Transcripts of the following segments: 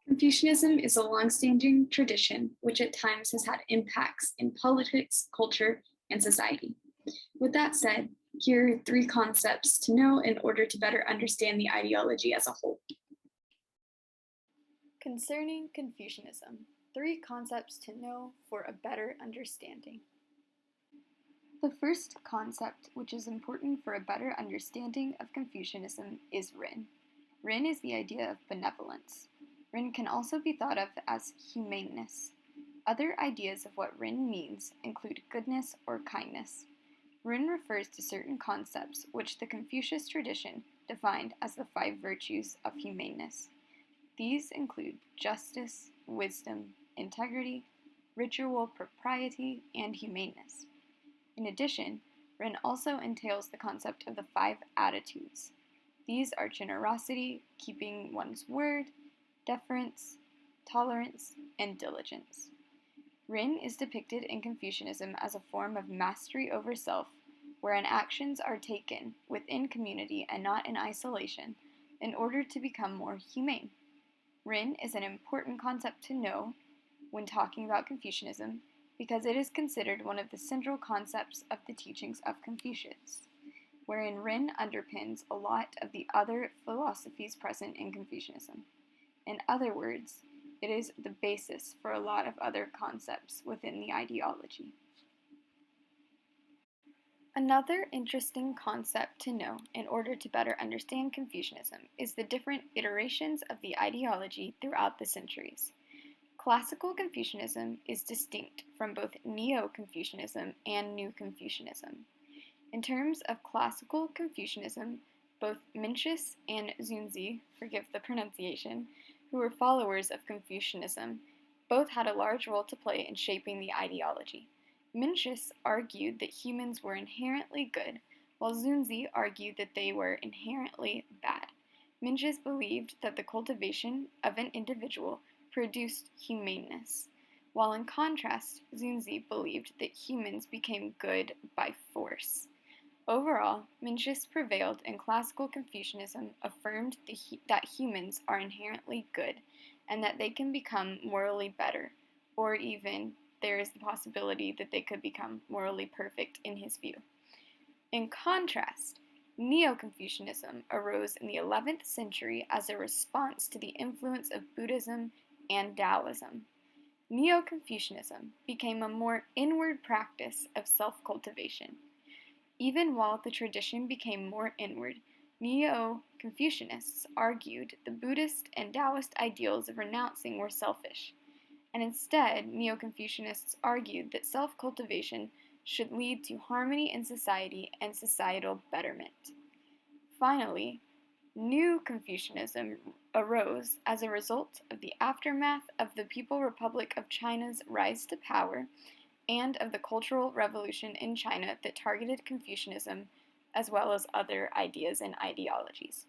Confucianism is a long-standing tradition which at times has had impacts in politics, culture, and society. With that said, here are three concepts to know in order to better understand the ideology as a whole. Concerning Confucianism, three concepts to know for a better understanding. The first concept, which is important for a better understanding of Confucianism, is Rin. Rin is the idea of benevolence. Rin can also be thought of as humaneness. Other ideas of what Rin means include goodness or kindness. Rin refers to certain concepts which the Confucius tradition defined as the five virtues of humaneness. These include justice, wisdom, integrity, ritual propriety, and humaneness. In addition, Rin also entails the concept of the five attitudes. These are generosity, keeping one's word, deference, tolerance, and diligence. Rin is depicted in Confucianism as a form of mastery over self, wherein actions are taken within community and not in isolation in order to become more humane. Rin is an important concept to know when talking about Confucianism because it is considered one of the central concepts of the teachings of Confucius, wherein Rin underpins a lot of the other philosophies present in Confucianism. In other words, it is the basis for a lot of other concepts within the ideology. Another interesting concept to know in order to better understand Confucianism is the different iterations of the ideology throughout the centuries. Classical Confucianism is distinct from both Neo-Confucianism and New Confucianism. In terms of classical Confucianism, both Mencius and Zunzi, forgive the pronunciation, who were followers of Confucianism, both had a large role to play in shaping the ideology. Mencius argued that humans were inherently good, while Zunzi argued that they were inherently bad. Mencius believed that the cultivation of an individual produced humaneness, while in contrast, Zunzi believed that humans became good by force. Overall, Mencius prevailed, and classical Confucianism affirmed that humans are inherently good and that they can become morally better, or even there is the possibility that they could become morally perfect in his view. In contrast, Neo-Confucianism arose in the 11th century as a response to the influence of Buddhism and Taoism. Neo-Confucianism became a more inward practice of self-cultivation. Even while the tradition became more inward, Neo-Confucianists argued the Buddhist and Taoist ideals of renouncing were selfish, and instead Neo-Confucianists argued that self-cultivation should lead to harmony in society and societal betterment. Finally, New Confucianism arose as a result of the aftermath of the People's Republic of China's rise to power and of the Cultural Revolution in China that targeted Confucianism as well as other ideas and ideologies.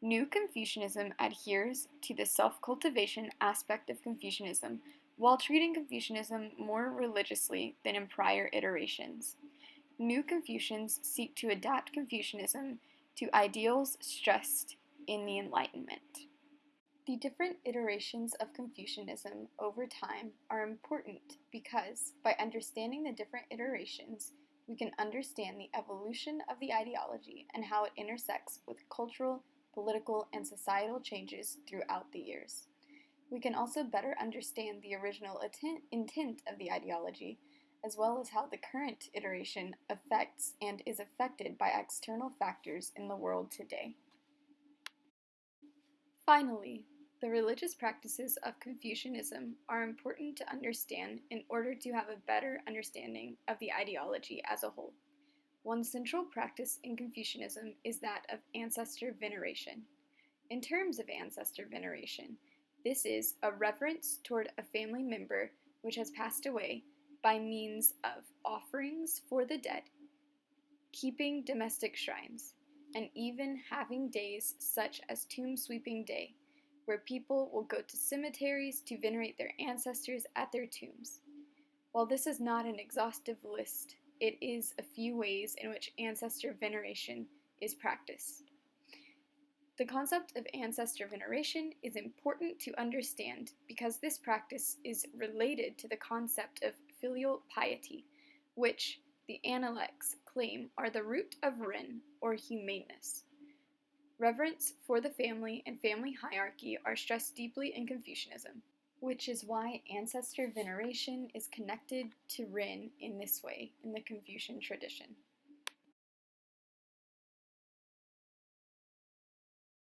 New Confucianism adheres to the self-cultivation aspect of Confucianism while treating Confucianism more religiously than in prior iterations. New Confucians seek to adapt Confucianism to ideals stressed in the Enlightenment. The different iterations of Confucianism over time are important because, by understanding the different iterations, we can understand the evolution of the ideology and how it intersects with cultural, political, and societal changes throughout the years. We can also better understand the original intent of the ideology, as well as how the current iteration affects and is affected by external factors in the world today. Finally, the religious practices of Confucianism are important to understand in order to have a better understanding of the ideology as a whole. One central practice in Confucianism is that of ancestor veneration. In terms of ancestor veneration, this is a reverence toward a family member which has passed away by means of offerings for the dead, keeping domestic shrines, and even having days such as Tomb Sweeping Day, where people will go to cemeteries to venerate their ancestors at their tombs. While this is not an exhaustive list, it is a few ways in which ancestor veneration is practiced. The concept of ancestor veneration is important to understand because this practice is related to the concept of filial piety, which the Analects claim are the root of Ren, or humaneness. Reverence for the family and family hierarchy are stressed deeply in Confucianism, which is why ancestor veneration is connected to Ren in this way in the Confucian tradition.